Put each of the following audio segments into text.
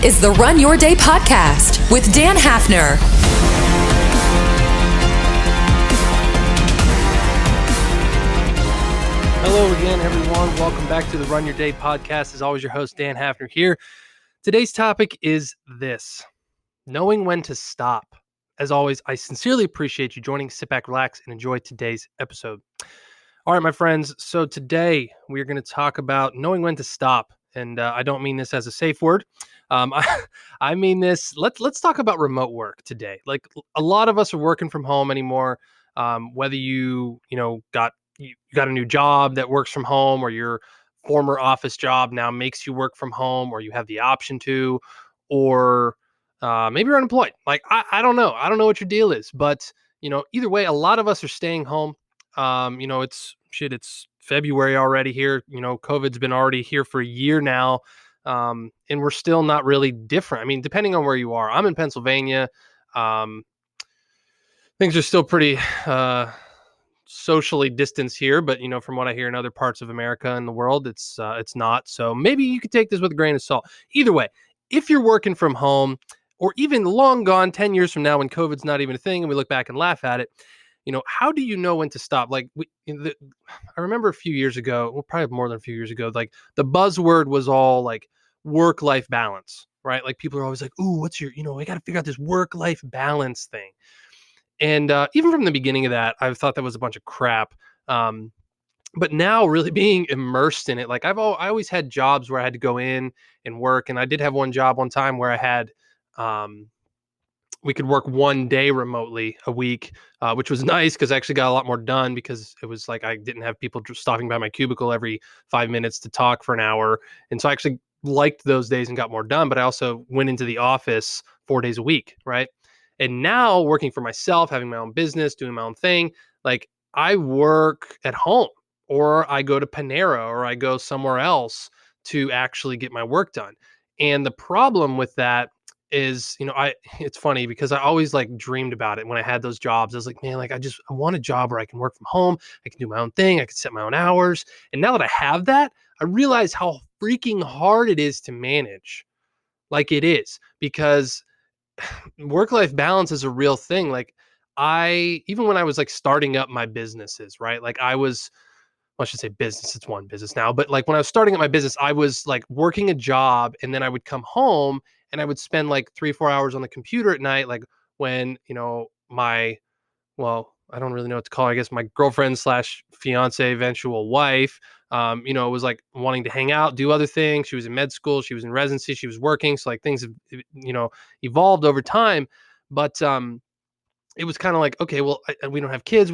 is the Run Your Day podcast with Dan Hafner. Hello again, everyone. Welcome back to the Run Your Day podcast. As always, your host, Dan Hafner here. Today's topic is this: knowing when to stop. As always, I sincerely appreciate you joining. Sit back, relax, and enjoy today's episode. All right, my friends. So today we're going to talk about knowing when to stop. And I don't mean this as a safe word. I mean this. Let's talk about remote work today. Like, a lot of us are working from home anymore. Whether you got a new job that works from home, or your former office job now makes you work from home, or you have the option to, or maybe you're unemployed. Like, I don't know. I don't know what your deal is, but either way, a lot of us are staying home. It's February already here. COVID's been already here for a year now. And we're still not really different. I mean, depending on where you are. I'm in Pennsylvania. Things are still pretty socially distanced here, but from what I hear in other parts of America and the world, it's not. So maybe you could take this with a grain of salt. Either way, if you're working from home, or even long gone 10 years from now when COVID's not even a thing and we look back and laugh at it, how do you know when to stop? Like, I remember a few years ago, well, probably more than a few years ago, like the buzzword was all like work-life balance, right? Like, people are always like, ooh, what's your, we got to figure out this work-life balance thing. And even from the beginning of that, I thought that was a bunch of crap. But now, really being immersed in it, like I always had jobs where I had to go in and work. And I did have one job one time where I had, we could work one day remotely a week, which was nice because I actually got a lot more done, because it was like I didn't have people just stopping by my cubicle every 5 minutes to talk for an hour. And so I actually liked those days and got more done. But I also went into the office 4 days a week, right? And now, working for myself, having my own business, doing my own thing, like, I work at home, or I go to Panera, or I go somewhere else to actually get my work done. And the problem with that is, it's funny because I always like dreamed about it when I had those jobs. I was like, man, like I want a job where I can work from home. I can do my own thing. I can set my own hours. And now that I have that, I realize how freaking hard it is to manage. Like, it is, because work-life balance is a real thing. Like, even when I was like starting up my businesses, right? Like, well, I should say business, it's one business now, but like when I was starting up my business, I was like working a job, and then I would come home and I would spend like 3-4 hours on the computer at night. Like, when, I don't really know what to call her, I guess my girlfriend slash fiance, eventual wife, was like wanting to hang out, do other things. She was in med school, she was in residency, she was working. So like things have, evolved over time. But it was kind of like, okay, well, we don't have kids.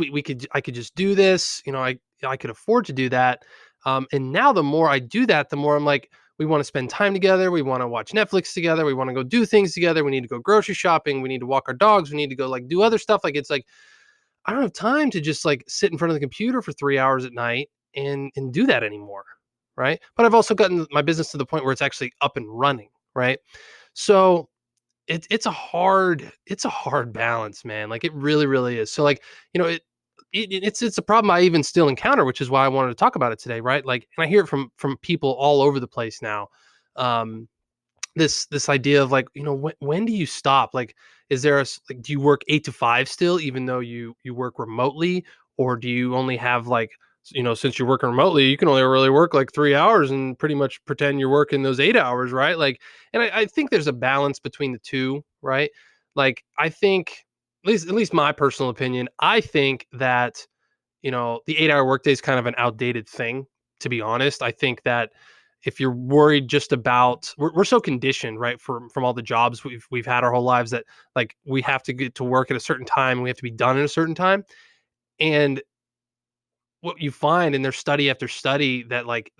I could just do this. I could afford to do that. And now the more I do that, the more I'm like, we want to spend time together. We want to watch Netflix together. We want to go do things together. We need to go grocery shopping. We need to walk our dogs. We need to go like do other stuff. Like, it's like, I don't have time to just like sit in front of the computer for 3 hours at night and do that anymore. Right. But I've also gotten my business to the point where it's actually up and running. Right. So it's a hard balance, man. Like, it really, really is. So like, it's a problem I even still encounter, which is why I wanted to talk about it today. Right. Like, and I hear it from people all over the place now. This idea of like, when do you stop? Like, is there like, do you work 8 to 5 still, even though you work remotely? Or do you only have like, since you're working remotely, you can only really work like 3 hours and pretty much pretend you're working those 8 hours, right? Like, and I think there's a balance between the two, right? Like, I think, at least my personal opinion, I think that, the 8-hour workday is kind of an outdated thing, to be honest. I think that if you're worried just about, we're so conditioned, right, from all the jobs we've had our whole lives, that like we have to get to work at a certain time and we have to be done at a certain time. And what you find, and there's study after study, that like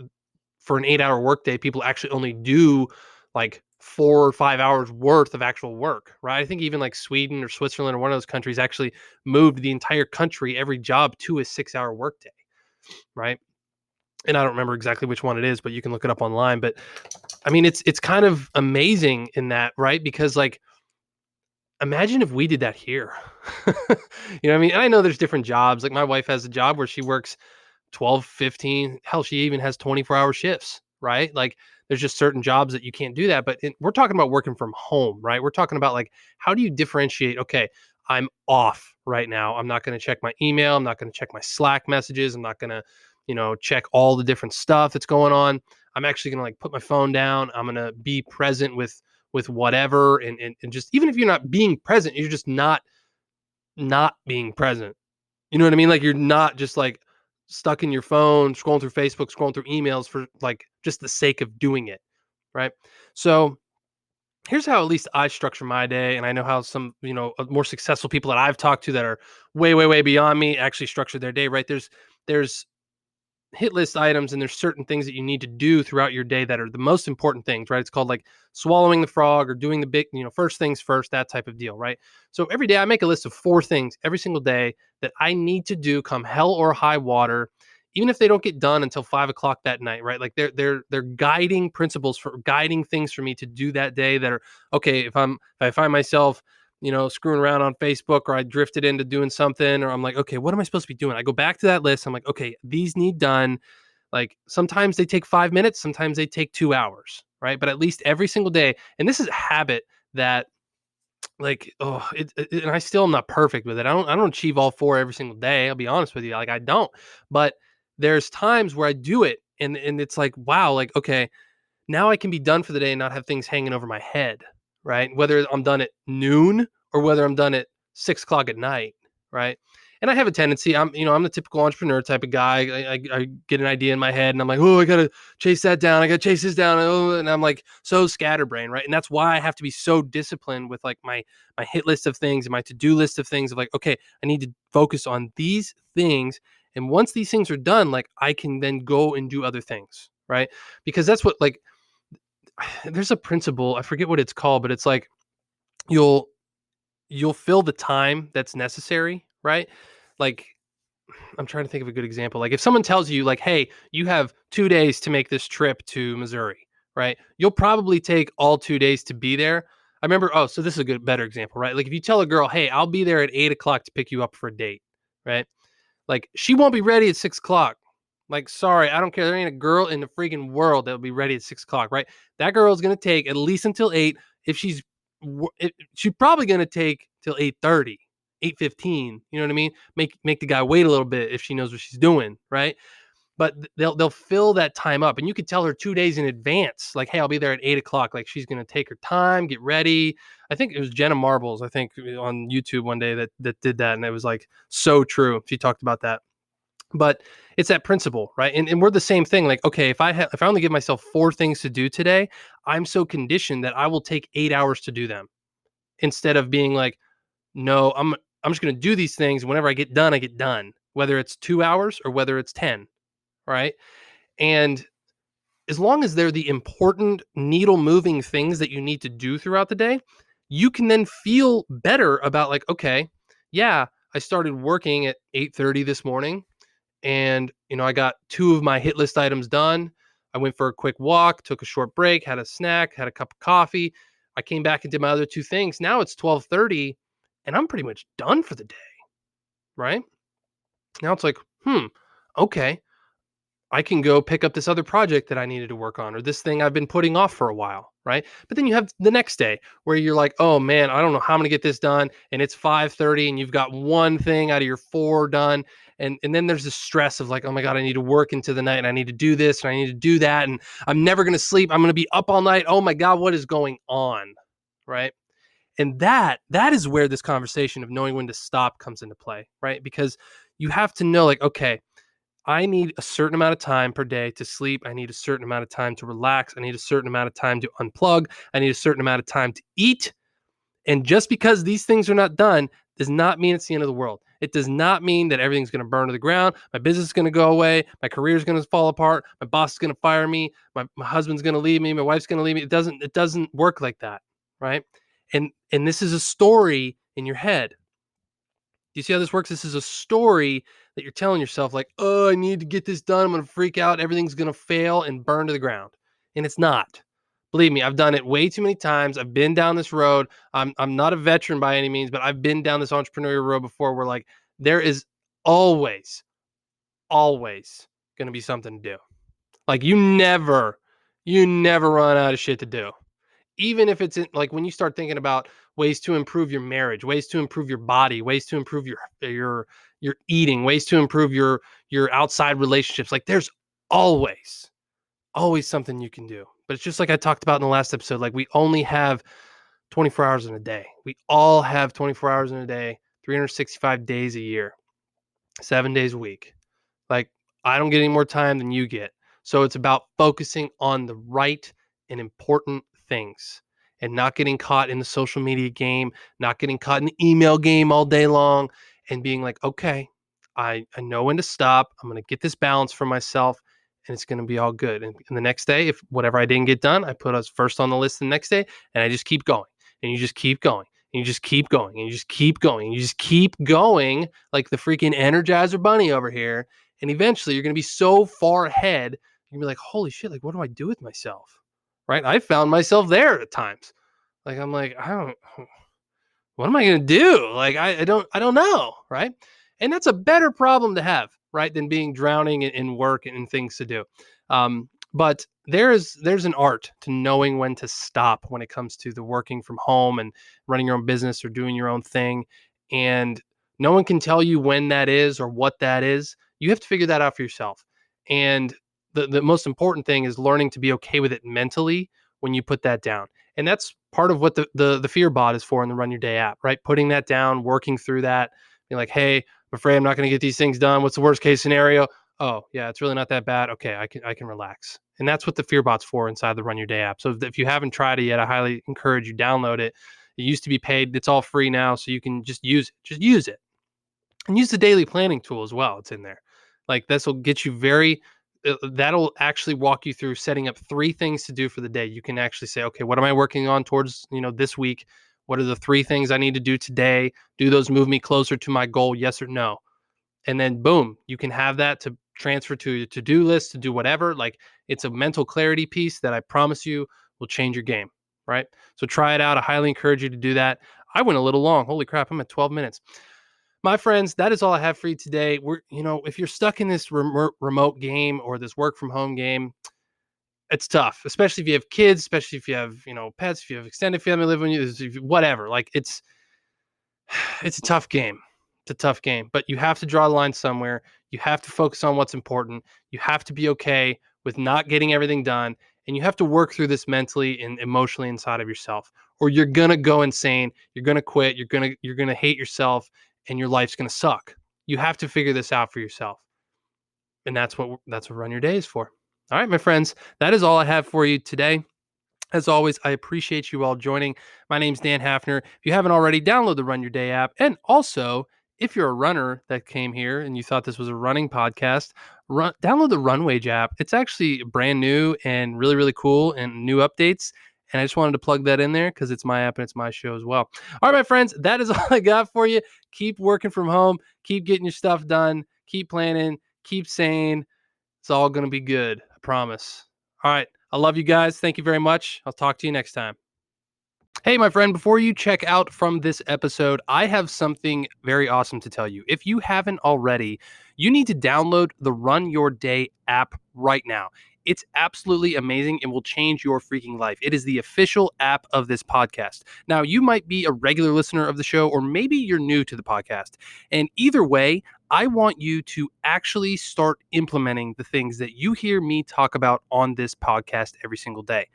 for an 8-hour workday, people actually only do like 4 or 5 hours worth of actual work, right? I think even like Sweden or Switzerland or one of those countries actually moved the entire country, every job, to a 6-hour workday, right? And I don't remember exactly which one it is, but you can look it up online. But I mean, it's kind of amazing in that, right? Because like, imagine if we did that here. You know what I mean? And I know there's different jobs. Like, my wife has a job where she works 12, 15, hell, she even has 24-hour shifts, right? Like there's just certain jobs that you can't do that. But we're talking about working from home, right? We're talking about like, how do you differentiate? Okay, I'm off right now. I'm not going to check my email. I'm not going to check my Slack messages. I'm not going to, check all the different stuff that's going on. I'm actually going to like put my phone down. I'm going to be present with whatever. And just, even if you're not being present, you're just not being present. You know what I mean? Like you're not just like stuck in your phone, scrolling through Facebook, scrolling through emails for like just the sake of doing it. Right. So here's how at least I structure my day. And I know how some, more successful people that I've talked to that are way, way, way beyond me actually structure their day. Right. There's hit list items, and there's certain things that you need to do throughout your day that are the most important things, right? It's called like swallowing the frog or doing the big, first things first, that type of deal, right? So every day I make a list of 4 things every single day that I need to do come hell or high water, even if they don't get done until 5 o'clock that night, right? Like they're guiding principles for guiding things for me to do that day that are okay. If I find myself screwing around on Facebook, or I drifted into doing something, or I'm like, okay, what am I supposed to be doing? I go back to that list. I'm like, okay, these need done. Like sometimes they take 5 minutes, sometimes they take 2 hours, right? But at least every single day. And this is a habit that like, and I still am not perfect with it. I don't achieve all 4 every single day. I'll be honest with you. Like I don't, but there's times where I do it and it's like, wow, like, okay, now I can be done for the day and not have things hanging over my head, right? Whether I'm done at noon or whether I'm done at 6 o'clock at night, right? And I have a tendency, I'm the typical entrepreneur type of guy. I get an idea in my head and I'm like, oh, I got to chase that down. I got to chase this down. And I'm like so scatterbrained, right? And that's why I have to be so disciplined with like my hit list of things and my to-do list of things of like, okay, I need to focus on these things. And once these things are done, like I can then go and do other things, right? Because that's what like, there's a principle, I forget what it's called, but it's like you'll fill the time that's necessary, right? Like I'm trying to think of a good example. Like if someone tells you like, "Hey, you have 2 days to make this trip to Missouri," right? You'll probably take all 2 days to be there. I remember, so this is a better example, right? Like if you tell a girl, "Hey, I'll be there at 8 o'clock to pick you up for a date," right? Like she won't be ready at 6 o'clock. Like, sorry, I don't care. There ain't a girl in the freaking world that will be ready at 6 o'clock, right? That girl is gonna take at least until 8. If she's probably gonna take till 8:30, 8:15. You know what I mean? Make the guy wait a little bit if she knows what she's doing, right? But they'll fill that time up, and you could tell her 2 days in advance, like, hey, I'll be there at 8 o'clock. Like she's gonna take her time, get ready. I think it was Jenna Marbles, I think, on YouTube one day that did that, and it was like so true. She talked about that. But it's that principle, right? And we're the same thing. Like, okay, if I only give myself 4 things to do today, I'm so conditioned that I will take 8 hours to do them instead of being like, no, I'm just going to do these things. Whenever I get done, I get done, whether it's 2 hours or whether it's 10, right? And as long as they're the important needle moving things that you need to do throughout the day, you can then feel better about like, okay, yeah, I started working at 8:30 this morning and I got 2 of my hit list items done. I went for a quick walk, took a short break, had a snack, had a cup of coffee. I came back and did my other 2 things. Now it's 12:30 and I'm pretty much done for the day, right? Now it's like, okay, I can go pick up this other project that I needed to work on or this thing I've been putting off for a while, right? But then you have the next day where you're like, "Oh man, I don't know how I'm going to get this done." And it's 5:30 and you've got one thing out of your 4 done. And then there's this stress of like, "Oh my god, I need to work into the night and I need to do this and I need to do that and I'm never going to sleep. I'm going to be up all night. Oh my god, what is going on?" Right? And that is where this conversation of knowing when to stop comes into play, right? Because you have to know like, okay, I need a certain amount of time per day to sleep. I need a certain amount of time to relax. I need a certain amount of time to unplug. I need a certain amount of time to eat. And just because these things are not done does not mean it's the end of the world. It does not mean that everything's going to burn to the ground. My business is going to go away. My career is going to fall apart. My boss is going to fire me. My husband's going to leave me. My wife's going to leave me. It doesn't work like that, right? And this is a story in your head. Do you see how this works? This is a story that you're telling yourself like, oh, I need to get this done. I'm going to freak out. Everything's going to fail and burn to the ground. And it's not. Believe me, I've done it way too many times. I've been down this road. I'm not a veteran by any means, but I've been down this entrepreneurial road before where like there is always, always going to be something to do. Like you never You never run out of shit to do. Even if it's in, like when you start thinking about ways to improve your marriage, ways to improve your body, ways to improve your eating, ways to improve your outside relationships, like there's always always something you can do. But it's just like I talked about in the last episode, like we only have 24 hours in a day. We all have 24 hours in a day, 365 days a year, 7 days a week. Like, I don't get any more time than you get. So it's about focusing on the right and important things and not getting caught in the social media game, not getting caught in the email game all day long, and being like, okay, I know when to stop. I'm going to get this balance for myself and it's going to be all good. And the next day, if whatever I didn't get done, I put us first on the list the next day and I just keep going and you just keep going. And you just keep going and you just keep going and you just keep going like the freaking Energizer Bunny over here. And eventually you're going to be so far ahead, you're going to be like, holy shit, like, what do I do with myself? Right? I found myself there at times. Like, I'm like, what am I going to do? Like, I don't know. Right. And that's a better problem to have, right, than being drowning in work and things to do. But there's an art to knowing when to stop when it comes to the working from home and running your own business or doing your own thing. And no one can tell you when that is or what that is. You have to figure that out for yourself. And the most important thing is learning to be okay with it mentally when you put that down. And that's part of what the fear bot is for in the Run Your Day app, right? Putting that down, working through that, being like, hey, I'm afraid I'm not going to get these things done. What's the worst case scenario? Oh, yeah, it's really not that bad. Okay, I can relax. And that's what the fear bot's for inside the Run Your Day app. So if you haven't tried it yet, I highly encourage you download it. It used to be paid. It's all free now, so you can just use it. Just use it. And use the daily planning tool as well. It's in there. Like this will get you that'll actually walk you through setting up 3 things to do for the day. You can actually say, okay, what am I working on towards, this week? What are the 3 things I need to do today? Do those move me closer to my goal? Yes or no? And then boom, you can have that to transfer to your to-do list, to do whatever. Like it's a mental clarity piece that I promise you will change your game, right? So try it out. I highly encourage you to do that. I went a little long. Holy crap, I'm at 12 minutes. My friends, that is all I have for you today. If you're stuck in this remote game or this work from home game, it's tough, especially if you have kids, especially if you have, pets, if you have extended family living with you, whatever. Like it's a tough game. It's a tough game, but you have to draw the line somewhere. You have to focus on what's important. You have to be okay with not getting everything done. And you have to work through this mentally and emotionally inside of yourself, or you're going to go insane. You're going to quit. You're going to hate yourself and your life's going to suck. You have to figure this out for yourself. And that's what Run Your Day is for. All right, my friends, that is all I have for you today. As always, I appreciate you all joining. My name's Dan Hafner. If you haven't already, download the Run Your Day app. And also, if you're a runner that came here and you thought this was a running podcast, download the Runwage app. It's actually brand new and really, really cool and new updates. And I just wanted to plug that in there because it's my app and it's my show as well. All right, my friends, that is all I got for you. Keep working from home. Keep getting your stuff done. Keep planning. Keep sane. It's all going to be good. I promise. All right. I love you guys. Thank you very much. I'll talk to you next time. Hey, my friend, before you check out from this episode, I have something very awesome to tell you. If you haven't already, you need to download the Run Your Day app right now. It's absolutely amazing and will change your freaking life. It is the official app of this podcast. Now, you might be a regular listener of the show, or maybe you're new to the podcast. And either way, I want you to actually start implementing the things that you hear me talk about on this podcast every single day.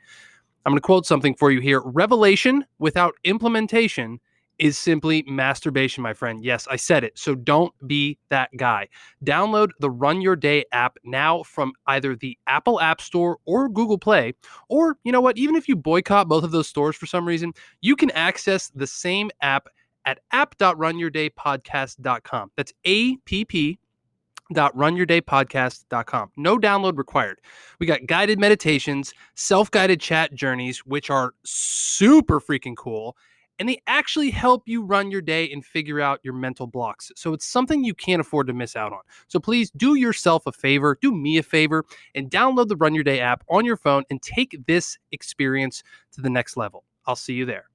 I'm going to quote something for you here. Revelation without implementation is simply masturbation, my friend. Yes, I said it. So don't be that guy. Download the Run Your Day app now from either the Apple App Store or Google Play. Or, you know what? Even if you boycott both of those stores for some reason, you can access the same app at app.runyourdaypodcast.com. That's app.runyourdaypodcast.com. No download required. We got guided meditations, self-guided chat journeys, which are super freaking cool. And they actually help you run your day and figure out your mental blocks. So it's something you can't afford to miss out on. So please do yourself a favor, do me a favor, and download the Run Your Day app on your phone and take this experience to the next level. I'll see you there.